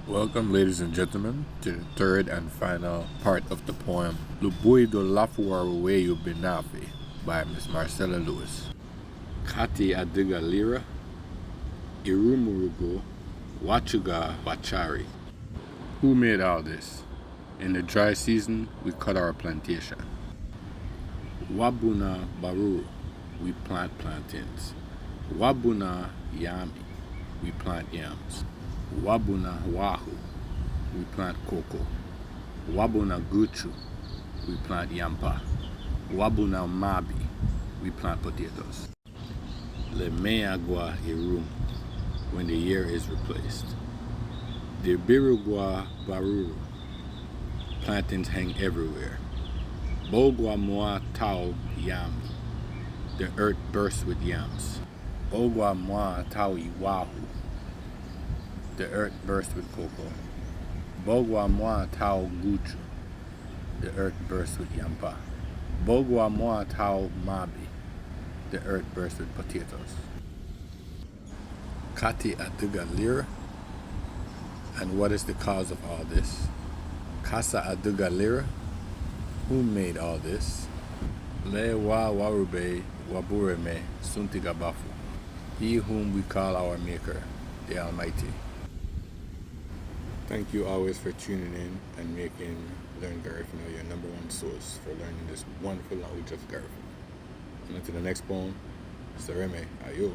Welcome, ladies and gentlemen, to the third and final part of the poem Lubuidu láfuaru weyu binafin by Miss Marcella Lewiz. Kati adiga lira, irumurugo, wachuga wachari. Who made all this? In the dry season, we cut our plantation. Wabuna baruru, we plant plantains. Wabuna yami, we plant yams. Wabuna wahu, we plant cocoa. Wabuna guchu, we plant yampa. Wabuna mabi, we plant potatoes. Le meagua irum, when the year is replaced. The birugua baruru, plantains hang everywhere. Bogwa moa tau yami, the earth bursts with yams. Bogwa moa tau iwahu, the earth bursts with cocoa. Bogwa moa tau guchu, the earth bursts with yampa. Bogwa moa tau mabi, the earth bursts with potatoes. Kati adiga lira, and what is the cause of all this? Kasa adiga lira, who made all this? Le wa warube wabureme suntigabafu, he whom we call our Maker, the Almighty. Thank you always for tuning in and making Learn Garifuna your number one source for learning this wonderful language of Garifuna. And until the next poem, Sareme, ayo.